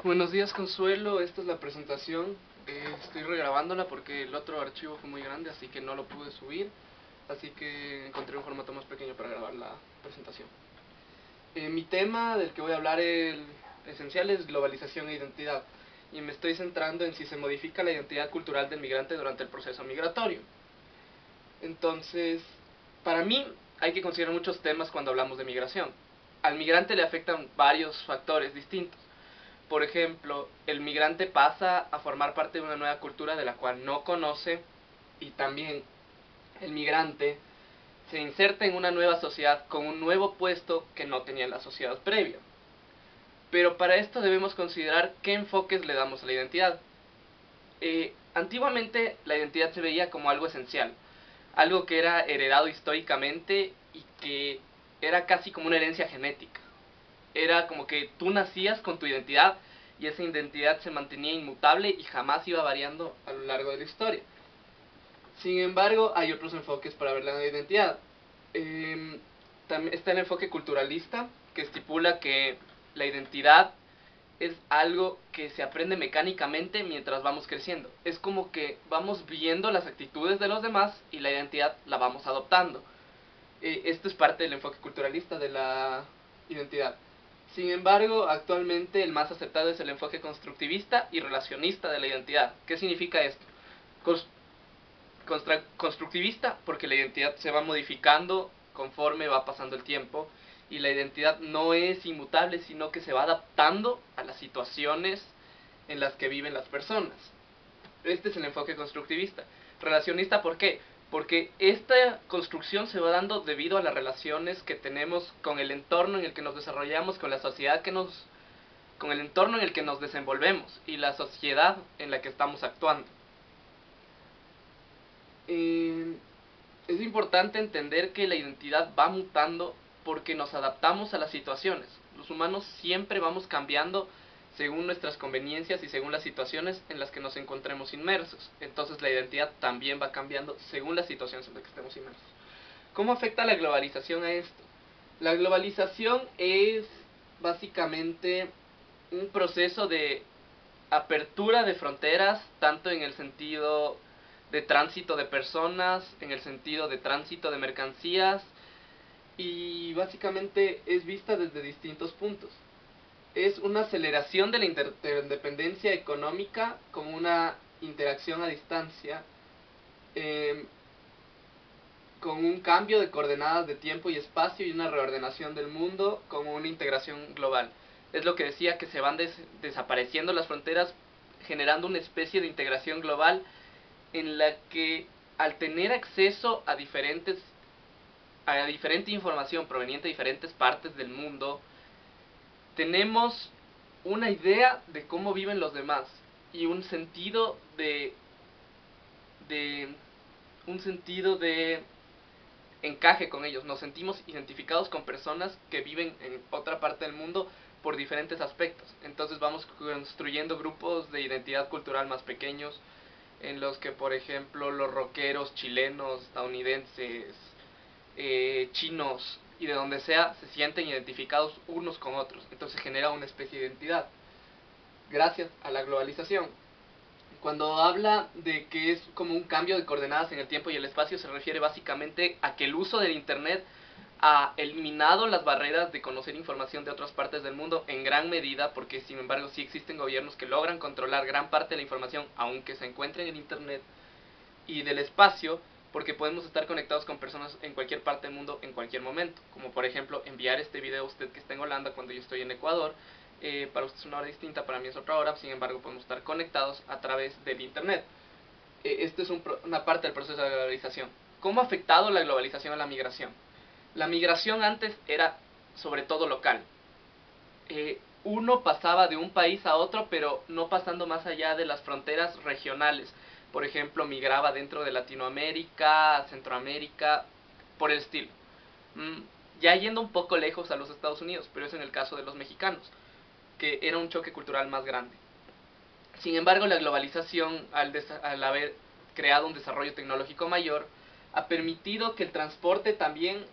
Buenos días, Consuelo. Esta es la presentación. Estoy regrabándola porque el otro archivo fue muy grande, así que no lo pude subir. Así que encontré un formato más pequeño para grabar la presentación. Mi tema del que voy a hablar esencial es globalización e identidad. Y me estoy centrando en si se modifica la identidad cultural del migrante durante el proceso migratorio. Entonces, para mí hay que considerar muchos temas cuando hablamos de migración. Al migrante le afectan varios factores distintos. Por ejemplo, el migrante pasa a formar parte de una nueva cultura de la cual no conoce, y también el migrante se inserta en una nueva sociedad con un nuevo puesto que no tenía en la sociedad previa. Pero para esto debemos considerar qué enfoques le damos a la identidad. Antiguamente la identidad se veía como algo esencial, algo que era heredado históricamente y que era casi como una herencia genética. Era como que tú nacías con tu identidad y esa identidad se mantenía inmutable y jamás iba variando a lo largo de la historia. Sin embargo, hay otros enfoques para ver la identidad. También está el enfoque culturalista, que estipula que la identidad es algo que se aprende mecánicamente mientras vamos creciendo. Es como que vamos viendo las actitudes de los demás y la identidad la vamos adoptando. Esto es parte del enfoque culturalista de la identidad. Sin embargo, actualmente el más aceptado es el enfoque constructivista y relacionista de la identidad. ¿Qué significa esto? Constructivista porque la identidad se va modificando conforme va pasando el tiempo y la identidad no es inmutable, sino que se va adaptando a las situaciones en las que viven las personas. Este es el enfoque constructivista. Relacionista, ¿por qué? Porque esta construcción se va dando debido a las relaciones que tenemos con el entorno en el que nos desarrollamos, con la sociedad con el entorno en el que nos desenvolvemos y la sociedad en la que estamos actuando. Es importante entender que la identidad va mutando porque nos adaptamos a las situaciones. Los humanos siempre vamos cambiando según nuestras conveniencias y según las situaciones en las que nos encontremos inmersos. Entonces la identidad también va cambiando según las situaciones en las que estemos inmersos. ¿Cómo afecta la globalización a esto? La globalización es básicamente un proceso de apertura de fronteras, tanto en el sentido de tránsito de personas, en el sentido de tránsito de mercancías, y básicamente es vista desde distintos puntos. Es una aceleración de la interdependencia económica con una interacción a distancia, eh, con un cambio de coordenadas de tiempo y espacio y una reordenación del mundo como una integración global. Es lo que decía, que se van desapareciendo las fronteras, generando una especie de integración global en la que al tener acceso a diferente información proveniente de diferentes partes del mundo, tenemos una idea de cómo viven los demás y un sentido de un sentido de encaje con ellos. Nos sentimos identificados con personas que viven en otra parte del mundo por diferentes aspectos. Entonces vamos construyendo grupos de identidad cultural más pequeños, en los que, por ejemplo, los rockeros chilenos, estadounidenses, chinos y de donde sea, se sienten identificados unos con otros. Entonces genera una especie de identidad gracias a la globalización. Cuando habla de que es como un cambio de coordenadas en el tiempo y el espacio, se refiere básicamente a que el uso del Internet ha eliminado las barreras de conocer información de otras partes del mundo en gran medida, porque sin embargo sí existen gobiernos que logran controlar gran parte de la información aunque se encuentre en el Internet, y del espacio porque podemos estar conectados con personas en cualquier parte del mundo en cualquier momento, como por ejemplo enviar este video a usted que está en Holanda cuando yo estoy en Ecuador. Para usted es una hora distinta, para mí es otra hora, sin embargo podemos estar conectados a través del Internet. Esto es una parte del proceso de globalización. ¿Cómo ha afectado la globalización a la migración? La migración antes era sobre todo local. Uno pasaba de un país a otro, pero no pasando más allá de las fronteras regionales. Por ejemplo, migraba dentro de Latinoamérica, Centroamérica, por el estilo. Ya yendo un poco lejos a los Estados Unidos, pero es en el caso de los mexicanos, que era un choque cultural más grande. Sin embargo, la globalización, al haber creado un desarrollo tecnológico mayor, ha permitido que el transporte también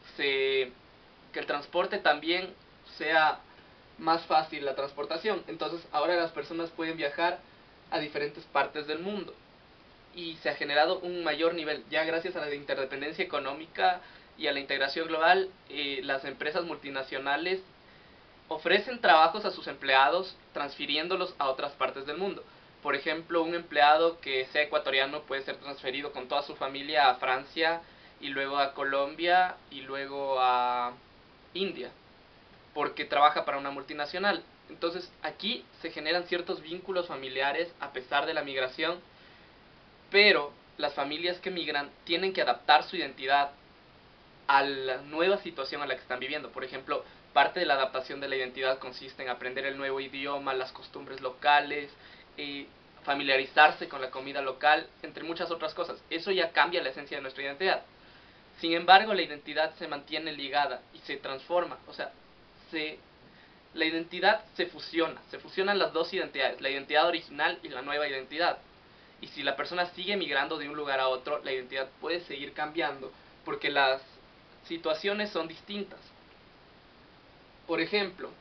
sea más fácil la transportación. Entonces ahora las personas pueden viajar a diferentes partes del mundo y se ha generado un mayor nivel. Ya gracias a la interdependencia económica y a la integración global, las empresas multinacionales ofrecen trabajos a sus empleados transfiriéndolos a otras partes del mundo. Por ejemplo, un empleado que sea ecuatoriano puede ser transferido con toda su familia a Francia y luego a Colombia y luego a India, porque trabaja para una multinacional. Entonces aquí se generan ciertos vínculos familiares a pesar de la migración, pero las familias que migran tienen que adaptar su identidad a la nueva situación a la que están viviendo. Por ejemplo, parte de la adaptación de la identidad consiste en aprender el nuevo idioma, las costumbres locales, familiarizarse con la comida local, entre muchas otras cosas. Eso ya cambia la esencia de nuestra identidad. Sin embargo, la identidad se mantiene ligada y se transforma. O sea, la identidad se fusionan las dos identidades, la identidad original y la nueva identidad. Y si la persona sigue migrando de un lugar a otro, la identidad puede seguir cambiando, porque las situaciones son distintas. Por ejemplo,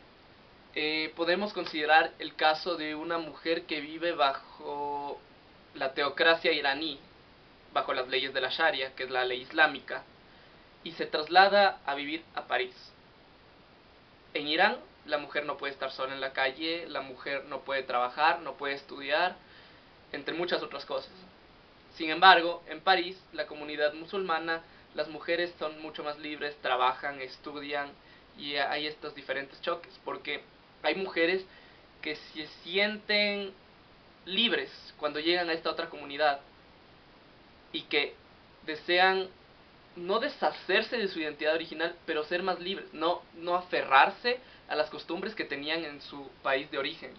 podemos considerar el caso de una mujer que vive bajo la teocracia iraní, bajo las leyes de la Sharia, que es la ley islámica, y se traslada a vivir a París. En Irán, la mujer no puede estar sola en la calle, la mujer no puede trabajar, no puede estudiar, entre muchas otras cosas. Sin embargo, en París, la comunidad musulmana, las mujeres son mucho más libres, trabajan, estudian, y hay estos diferentes choques, porque hay mujeres que se sienten libres cuando llegan a esta otra comunidad y que desean no deshacerse de su identidad original, pero ser más libres, no aferrarse a las costumbres que tenían en su país de origen,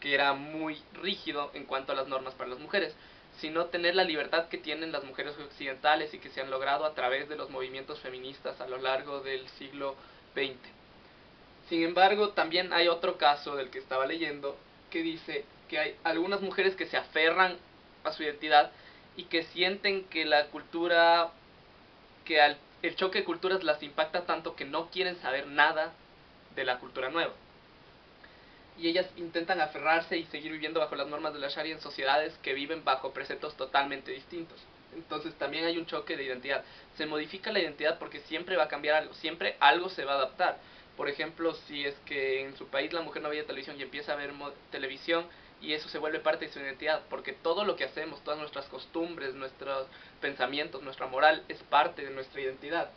que era muy rígido en cuanto a las normas para las mujeres, sino tener la libertad que tienen las mujeres occidentales y que se han logrado a través de los movimientos feministas a lo largo del siglo XX. Sin embargo, también hay otro caso del que estaba leyendo que dice que hay algunas mujeres que se aferran a su identidad y que sienten que la cultura, el choque de culturas las impacta tanto que no quieren saber nada de la cultura nueva. Y ellas intentan aferrarse y seguir viviendo bajo las normas de la Sharia en sociedades que viven bajo preceptos totalmente distintos. Entonces también hay un choque de identidad. Se modifica la identidad porque siempre va a cambiar algo, siempre algo se va a adaptar. Por ejemplo, si es que en su país la mujer no veía televisión y empieza a ver televisión, y eso se vuelve parte de su identidad, porque todo lo que hacemos, todas nuestras costumbres, nuestros pensamientos, nuestra moral, es parte de nuestra identidad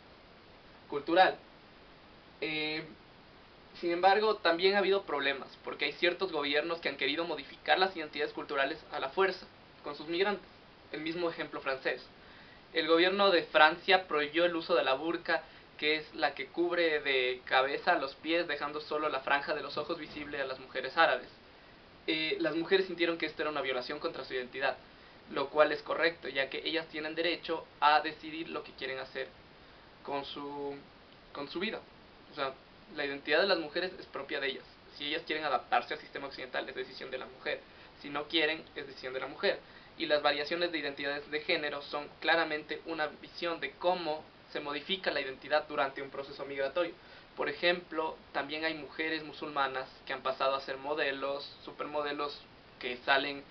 cultural. Eh, Sin embargo, también ha habido problemas, porque hay ciertos gobiernos que han querido modificar las identidades culturales a la fuerza, con sus migrantes. El mismo ejemplo francés. El gobierno de Francia prohibió el uso de la burka, que es la que cubre de cabeza a los pies, dejando solo la franja de los ojos visible a las mujeres árabes. Las mujeres sintieron que esto era una violación contra su identidad, lo cual es correcto, ya que ellas tienen derecho a decidir lo que quieren hacer con su vida. O sea, la identidad de las mujeres es propia de ellas. Si ellas quieren adaptarse al sistema occidental, es decisión de la mujer. Si no quieren, es decisión de la mujer. Y las variaciones de identidades de género son claramente una visión de cómo se modifica la identidad durante un proceso migratorio. Por ejemplo, también hay mujeres musulmanas que han pasado a ser modelos, supermodelos, que salen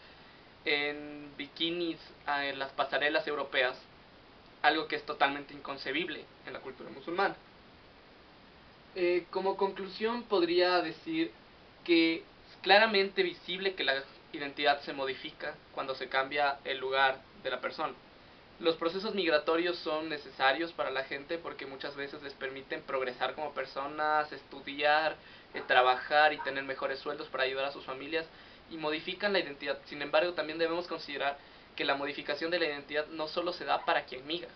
en bikinis en las pasarelas europeas, algo que es totalmente inconcebible en la cultura musulmana. Como conclusión podría decir que es claramente visible que la identidad se modifica cuando se cambia el lugar de la persona. Los procesos migratorios son necesarios para la gente porque muchas veces les permiten progresar como personas, estudiar, trabajar y tener mejores sueldos para ayudar a sus familias, y modifican la identidad. Sin embargo, también debemos considerar que la modificación de la identidad no solo se da para quien migra.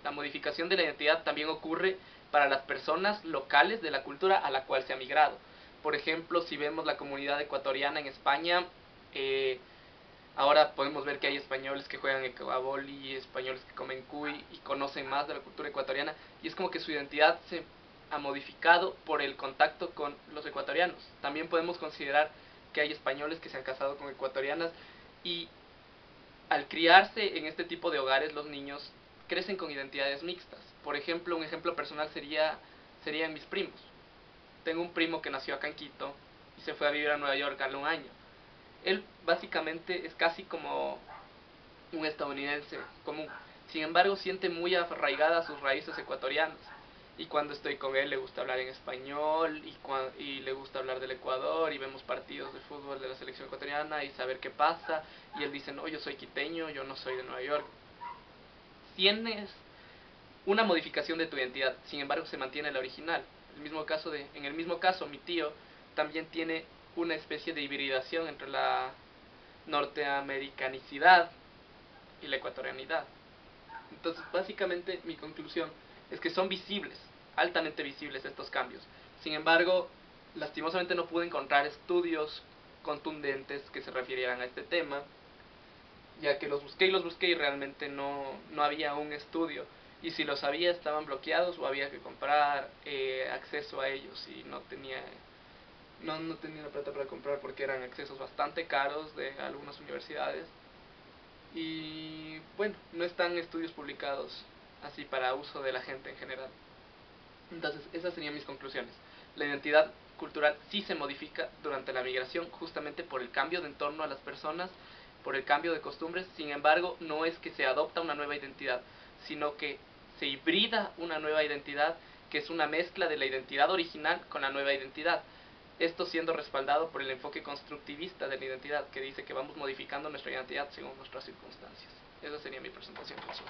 La modificación de la identidad también ocurre para las personas locales de la cultura a la cual se ha migrado. Por ejemplo, si vemos la comunidad ecuatoriana en España, ahora podemos ver que hay españoles que juegan ecuavoli, españoles que comen cuy y conocen más de la cultura ecuatoriana, y es como que su identidad se ha modificado por el contacto con los ecuatorianos. También podemos considerar que hay españoles que se han casado con ecuatorianas, y al criarse en este tipo de hogares los niños crecen con identidades mixtas. Por ejemplo, un ejemplo personal serían mis primos. tengo un primo que nació acá en Quito y se fue a vivir a Nueva York hace un año. Él básicamente es casi como un estadounidense común. Sin embargo, siente muy arraigadas sus raíces ecuatorianas. Y cuando estoy con él le gusta hablar en español y le gusta hablar del Ecuador y vemos partidos de fútbol de la selección ecuatoriana y saber qué pasa. Y él dice, no, yo soy quiteño, yo no soy de Nueva York. Tienes una modificación de tu identidad, sin embargo se mantiene la original. En el mismo caso, mi tío también tiene una especie de hibridación entre la norteamericanicidad y la ecuatorianidad. Entonces, básicamente, mi conclusión es que son visibles, altamente visibles estos cambios. Sin embargo, lastimosamente no pude encontrar estudios contundentes que se refirieran a este tema, ya que los busqué y realmente no había un estudio. Y si los había, estaban bloqueados o había que comprar acceso a ellos y no tenía la plata para comprar porque eran accesos bastante caros de algunas universidades. Y bueno, no están estudios publicados así para uso de la gente en general. Entonces, esas serían mis conclusiones. La identidad cultural sí se modifica durante la migración justamente por el cambio de entorno a las personas, por el cambio de costumbres. Sin embargo, no es que se adopta una nueva identidad, sino que se hibrida una nueva identidad que es una mezcla de la identidad original con la nueva identidad. Esto siendo respaldado por el enfoque constructivista de la identidad, que dice que vamos modificando nuestra identidad según nuestras circunstancias. Esa sería mi presentación, Jesús.